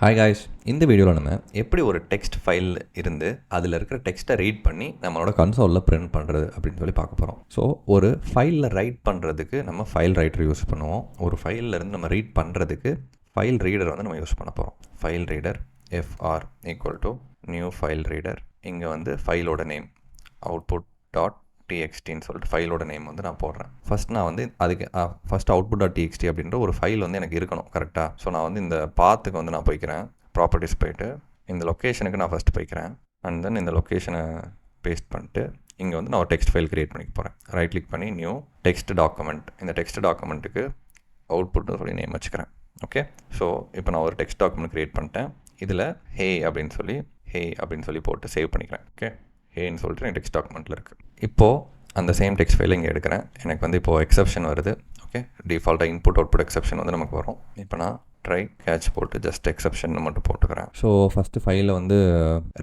Hi guys, இந்த வீடியோவில் நம்ம எப்படி ஒரு டெக்ஸ்ட் ஃபைல் இருந்து அதில் இருக்கிற டெக்ஸ்ட்டை ரீட் பண்ணி நம்மளோட கன்சோலில் பிரிண்ட் பண்ணுறது அப்படின்னு சொல்லி பார்க்க போகிறோம். ஸோ ஒரு ஃபைலில் ரைட் பண்ணுறதுக்கு நம்ம ஃபைல் ரைட்டர் யூஸ் பண்ணுவோம். ஒரு ஃபைலில் இருந்து நம்ம ரீட் பண்ணுறதுக்கு ஃபைல் ரீடர் வந்து நம்ம யூஸ் பண்ண போகிறோம். File reader FR = new file reader. இங்கே வந்து ஃபைலோட நேம் output.txt சொல்லிட்டு ஃபைலோட நேம் வந்து நான் போடுறேன். ஃபஸ்ட் நான் வந்து அதுக்கு ஃபஸ்ட் output.txt அப்படின்ற ஒரு ஃபைல் வந்து எனக்கு இருக்கணும் கரெக்டாக. ஸோ நான் வந்து இந்த பாத்துக்கு வந்து நான் போய்க்கிறேன். ப்ராப்பர்ட்டிஸ் போய்ட்டு இந்த லொக்கேஷனுக்கு நான் ஃபஸ்ட்டு போய்க்கிறேன். அண்ட் தென் இந்த லொக்கேஷனை பேஸ்ட் பண்ணிட்டு இங்கே வந்து நான் ஒரு டெக்ஸ்ட் ஃபைல் க்ரியேட் பண்ணிக்க போகிறேன். ரைட் கிளிக் பண்ணி நியூ டெக்ஸ்ட் டாக்குமெண்ட். இந்த டெக்ஸ்ட் டாக்குமெண்ட்டுக்கு அவுட்புட்னு சொல்லி நேம் வச்சுக்கிறேன். ஓகே, ஸோ இப்போ நான் ஒரு டெக்ஸ்ட் டாக்குமெண்ட் க்ரியேட் பண்ணிட்டேன். இதில் ஹே அப்படின்னு சொல்லி போட்டு சேவ் பண்ணிக்கிறேன். ஓகே, ஹேன்னு சொல்லிட்டு எனக்கு டெக்ஸ்ட் டாக்குமெண்ட்டில் இருக்குது. இப்போது அந்த சேம் டெக்ஸ்ட் ஃபைலை இங்கே எடுக்கிறேன். எனக்கு வந்து இப்போது எக்ஸப்ஷன் வருது. ஓகே, டிஃபால்ட்டாக இன்புட் அவுட்புட் எக்ஸப்ஷன் வந்து நமக்கு வரும். இப்போ நான் ட்ரை கேட்ச் போட்டு ஜஸ்ட் எக்ஸப்ஷன் மட்டும் போட்டுக்கிறேன். ஸோ ஃபஸ்ட்டு ஃபைலில் வந்து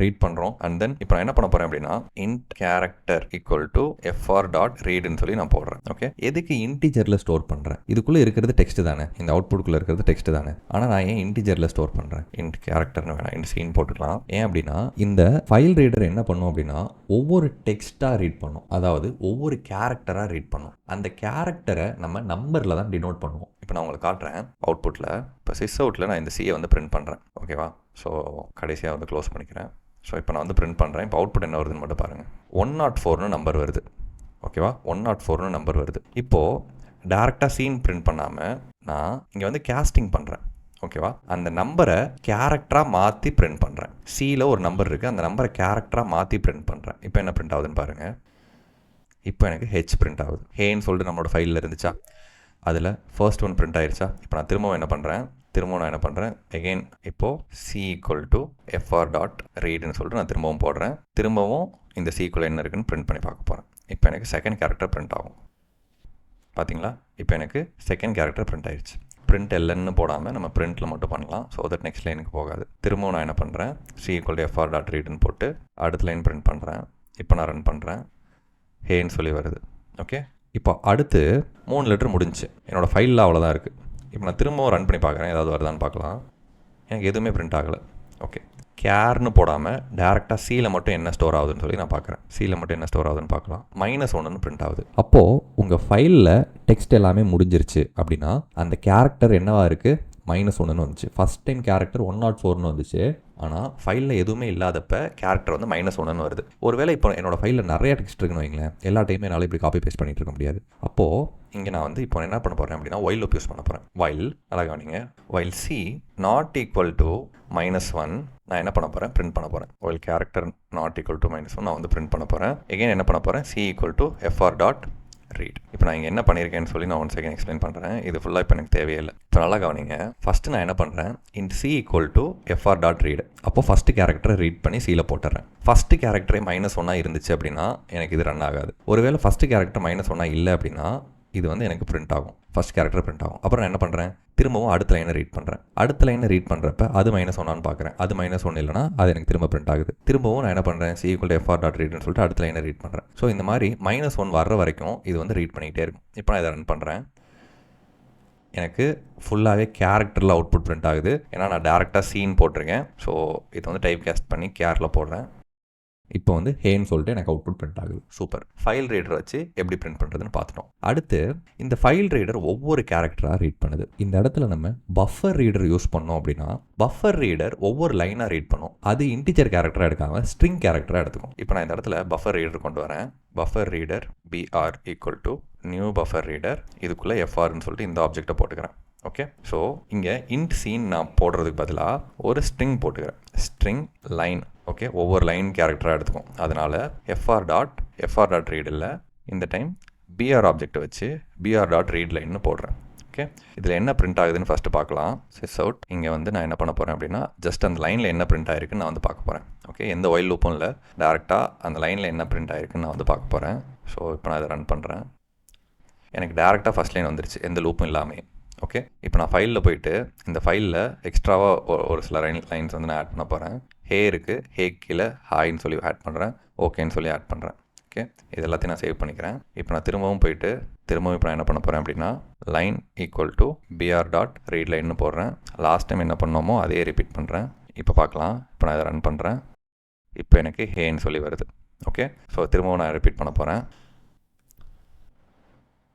ரீட் பண்ணுறோம். அண்ட் தென் இப்போ நான் என்ன பண்ண போகிறேன் அப்படின்னா int character = fr.readன்னு சொல்லி நான் போடுறேன். ஓகே, எதுக்கு இன்டிஜரில் ஸ்டோர் பண்ணுறேன்? இதுக்குள்ளே இருக்கிறது டெக்ஸ்ட் தானே, இந்த அவுட்புட்குள்ளே இருக்கிறது டெக்ஸ்ட் தானே. ஆனால் நான் ஏன் இன்டிஜரில் ஸ்டோர் பண்ணுறேன்? int characterன்னு வேணாம், int scene போட்டுக்கலாம். ஏன் அப்படின்னா இந்த ஃபைல் ரீடர் என்ன பண்ணும் அப்படின்னா ஒவ்வொரு டெக்ஸ்ட்டாக ரீட் பண்ணும், அதாவது ஒவ்வொரு கேரக்டராக ரீட் பண்ணும். அந்த கேரக்டரை நம்ம நம்பரில் தான் டினோட் பண்ணுவோம். இப்போ நான் உங்களுக்கு காட்டுறேன் அவுட்புட்டில். இப்போ சிஸ்அவுட்டில் நான் இந்த சியை வந்து பிரிண்ட் பண்ணுறேன். ஓகேவா, ஸோ கடைசியாக வந்து க்ளோஸ் பண்ணிக்கிறேன். ஸோ இப்போ நான் வந்து பிரிண்ட் பண்ணுறேன். இப்போ அவுட்புட் என்ன வருதுன்னு மட்டும் பாருங்கள். 104ன்னு நம்பர் வருது. ஓகேவா, 104ன்னு நம்பர் வருது. இப்போது டேரெக்டாக சீன் பிரிண்ட் பண்ணாமல் நான் இங்கே வந்து கேஸ்டிங் பண்ணுறேன். ஓகேவா, அந்த நம்பரை கேரக்டராக மாற்றி பிரிண்ட் பண்ணுறேன். சியில் ஒரு நம்பர் இருக்குது, அந்த நம்பரை கேரக்டராக மாற்றி பிரிண்ட் பண்ணுறேன். இப்போ என்ன பிரிண்ட் ஆகுதுன்னு பாருங்கள். இப்போ எனக்கு ஹெச் பிரிண்ட் ஆகுது. ஹேன்னு சொல்லிட்டு நம்மளோட ஃபைலில் இருந்துச்சா, அதில் ஃபர்ஸ்ட் ஒன் பிரிண்ட் ஆயிடுச்சா. இப்போ நான் திரும்பவும் என்ன பண்ணுறேன் எகெயின் இப்போது C = fr.readன்னு சொல்லிட்டு நான் திரும்பவும் போடுறேன். திரும்பவும் இந்த Cக்குள்ளே என்ன இருக்குன்னு பிரிண்ட் பண்ணி பார்க்க போகிறேன். இப்போ எனக்கு செகண்ட் கேரக்டர் பிரிண்ட் ஆகும். பார்த்தீங்களா, இப்போ எனக்கு செகண்ட் கேரக்டர் பிரிண்ட் ஆயிடுச்சு. பிரிண்ட் எல்என்னு போடாமல் நம்ம பிரிண்ட்டில் மட்டும் பண்ணலாம். ஸோ தட் நெக்ஸ்ட் லைனுக்கு போகாது. திரும்பவும் நான் என்ன பண்ணுறேன், C = fr.readன்னு போட்டு அடுத்த லைன் பிரிண்ட் பண்ணுறேன். இப்போ நான் ரன் பண்ணுறேன். ஹேன்னு சொல்லி வருது. ஓகே, இப்போ அடுத்து 3 லெட்டர் முடிஞ்சு என்னோடய ஃபைலில் அவ்வளோதான் இருக்குது. இப்போ நான் திரும்பவும் ரன் பண்ணி பார்க்குறேன், ஏதாவது வருதான்னு பார்க்கலாம். எனக்கு எதுவுமே பிரிண்ட் ஆகலை. ஓகே, கேர்னு போடாமல் டேரெக்டாக சியில் மட்டும் என்ன ஸ்டோர் ஆகுதுன்னு சொல்லி நான் பார்க்குறேன். சியில் மட்டும் என்ன ஸ்டோர் ஆகுதுன்னு பார்க்கலாம். -1ன்னு பிரிண்ட் ஆகுது. அப்போது உங்கள் ஃபைலில் டெக்ஸ்ட் எல்லாமே முடிஞ்சிருச்சு அப்படின்னா அந்த கேரக்டர் என்னவா இருக்குது, -1ன்னு வந்துச்சு. ஃபஸ்ட் டைம் கேரக்டர் 104ன்னு வந்துச்சு. ஆனால் ஃபைலில் எதுவுமே இல்லாதப்ப கேரக்டர் வந்து -1ன்னு வருது. ஒருவேளை இப்போ என்னோடய ஃபைலில் நிறைய டெக்ஸ்ட் இருக்குன்னு வைங்களேன், எல்லா டைமே என்னால் இப்படி காப்பி பேஸ்ட் பண்ணிட்டு இருக்க முடியாது. அப்போது இங்கே நான் வந்து இப்போ என்ன பண்ண போகிறேன் அப்படின்னா while loop யூஸ் பண்ண போகிறேன். while நல்லா கவனிங்க, while C ≠ -1 நான் என்ன பண்ண போகிறேன், பிரிண்ட் பண்ண போகிறேன். while character not equal to -1 நான் வந்து பிரிண்ட் பண்ண போகிறேன். எகைன் என்ன பண்ண போகிறேன், C = fr.read. இப்போ நான் இங்கே என்ன பண்ணியிருக்கேன்னு சொல்லி நான் 1 செகண்ட் எக்ஸ்பிளைன் பண்ணுறேன். இது ஃபுல்லாக இப்போ எனக்கு தேவையில்லை. இப்போ நல்லா கவனிங்க. ஃபஸ்ட்டு நான் என்ன பண்ணுறேன், int C = fr.read. அப்போது ஃபஸ்ட்டு கேரக்டரை ரீட் பண்ணி சியில் போட்டுறேன். ஃபஸ்ட்டு கேரக்டரே -1 இருந்துச்சு அப்படின்னா எனக்கு இது ரன் ஆகாது. ஒருவேளை ஃபஸ்ட்டு கேரக்டர் -1 இல்லை அப்படின்னா இது வந்து எனக்கு பிரிண்ட் ஆகும். ஃபஸ்ட் கேரக்டர் பிரிண்ட் ஆகும். அப்புறம் நான் என்ன பண்ணுறேன், திரும்பவும் அடுத்த லைனை ரீட் பண்ணுறேன். அடுத்த லைனை ரீட் பண்ணுறப்ப அது -1 பார்க்குறேன். அது -1 இல்லைனா அது எனக்கு திரும்ப பிரிண்ட் ஆகுது. திரும்பவும் நான் என்ன பண்ணுறேன், C = fr.readன்னு சொல்லிட்டு அடுத்த லைனை ரீட் பண்ணுறேன். ஸோ இந்த மாதிரி -1 வர்ற வரைக்கும் இது வந்து ரீட் பண்ணிக்கிட்டே இருக்கும். இப்போ நான் இதை ரன் பண்ணுறேன். எனக்கு ஃபுல்லாகவே கேரக்டரில் அவுட்புட் பிரிண்ட் ஆகுது. ஏன்னா நான் டேரெக்டாக சீன் போட்டிருக்கேன். ஸோ இதை வந்து டைப் கேஸ்ட் பண்ணி கேரில் போடுறேன். இப்போ வந்து ஹேன்னு சொல்லிட்டு எனக்கு அவுட்புட் பிரிண்ட் ஆகுது. சூப்பர். ஃபைல் ரீடர் வச்சு எப்படி பிரிண்ட் பண்ணுறதுன்னு பார்த்துட்டோம். அடுத்து இந்த ஃபைல் ரீடர் ஒவ்வொரு கேரக்டராக ரீட் பண்ணுது. இந்த இடத்துல நம்ம பஃபர் ரீடர் யூஸ் பண்ணோம் அப்படின்னா பஃபர் ரீடர் ஒவ்வொரு லைனாக ரீட் பண்ணும். அது இன்டிஜர் கேரக்டராக எடுக்காமல் ஸ்ட்ரிங் கேரக்டராக எடுத்துக்கும். இப்போ நான் இந்த இடத்துல பஃபர் ரீடர் கொண்டு வரேன். Buffer reader BR = new buffer reader. இதுக்குள்ளே FRன்னு சொல்லிட்டு இந்த ஆப்ஜெக்டை போட்டுக்கிறேன். ஓகே, ஸோ இங்கே int scene நான் போடுறதுக்கு பதிலாக ஒரு ஸ்ட்ரிங் போட்டுக்கிறேன். String line. ஓகே, ஒவ்வொரு லைன் கேரக்டராக எடுத்துக்கும். அதனால் fr.read இல்லை, இந்த டைம் BR ஆப்ஜெக்டை வச்சு BR.read லைன்னு போடுறேன். ஓகே, இதில் என்ன பிரிண்ட் ஆகுதுன்னு ஃபஸ்ட்டு பார்க்கலாம். sysout இங்கே வந்து நான் என்ன பண்ண போகிறேன் அப்படின்னா ஜஸ்ட் அந்த லைனில் என்ன பிரிண்ட் ஆகிருக்குன்னு நான் வந்து பார்க்க போகிறேன். ஓகே, எந்த while loopம் இல்லை, டேரெக்டாக அந்த லைனில் என்ன பிரிண்ட் ஆகிருக்குன்னு நான் வந்து பார்க்க போகிறேன். ஸோ இப்போ நான் இதை ரன் பண்ணுறேன். எனக்கு டேரெக்டாக ஃபஸ்ட் லைன் வந்துருச்சு, எந்த லூப்பும் இல்லாமல். ஓகே, இப்போ நான் ஃபைலில் போயிட்டு இந்த ஃபைலில் எக்ஸ்ட்ராவாக ஒரு சில லைன்ஸ் வந்து நான் ஆட் பண்ண போகிறேன். ஹே இருக்குது, ஹே கீழே ஹாய்ன்னு சொல்லி ஆட் பண்ணுறேன். ஓகேன்னு சொல்லி ஆட் பண்ணுறேன். ஓகே, இது எல்லாத்தையும் நான் சேவ் பண்ணிக்கிறேன். இப்போ நான் திரும்பவும் போயிட்டு இப்போ நான் என்ன பண்ண போகிறேன் அப்படின்னா line equal to PR dot read லைன்னு போடுறேன். லாஸ்ட் டைம் என்ன பண்ணோமோ அதே ரிப்பீட் பண்ணுறேன். இப்போ பார்க்கலாம். இப்போ நான் இதை ரன் பண்ணுறேன். இப்போ எனக்கு ஹேன்னு சொல்லி வருது. ஓகே, ஸோ திரும்பவும் நான் ரிப்பீட் பண்ண போகிறேன்.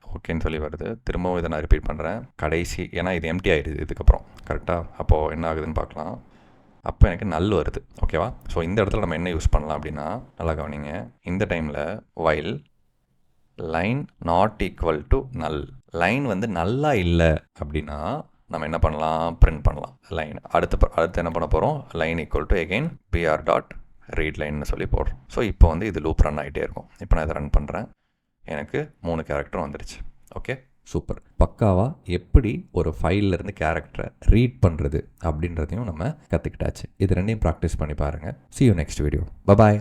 ஓகேன்னு சொல்லி வருது. திரும்பவும் இதை நான் ரிப்பீட் பண்ணுறேன். கடைசி ஏன்னா இது எம்டி ஆகிடுது இதுக்கப்புறம். கரெக்டாக அப்போது என்ன ஆகுதுன்னு பார்க்கலாம். அப்போ எனக்கு நல் வருது. ஓகேவா? ஸோ இந்த இடத்துல நம்ம என்ன யூஸ் பண்ணலாம் அப்படின்னா, நல்லா கவனிங்க. இந்த டைமில் while line not equal to நல், லைன் வந்து நல்லா இல்லை அப்படின்னா நம்ம என்ன பண்ணலாம், பிரிண்ட் பண்ணலாம் லைன். அடுத்து என்ன பண்ண போகிறோம், line equal to again PR dot read லைன்னு சொல்லி போடுறோம். ஸோ இப்போ வந்து இது லூப் ரன் ஆகிட்டே இருக்கும். இப்போ நான் இதை ரன் பண்ணுறேன். எனக்கு 3 கேரக்டரும் வந்துடுச்சு. Okay, super. பக்காவாக எப்படி ஒரு ஃபைல்லேருந்து கேரக்டரை ரீட் பண்ணுறது அப்படின்றதையும் நம்ம கற்றுக்கிட்டாச்சு. இது ரெண்டையும் ப்ராக்டிஸ் பண்ணி பாருங்கள். See you next video. Bye bye.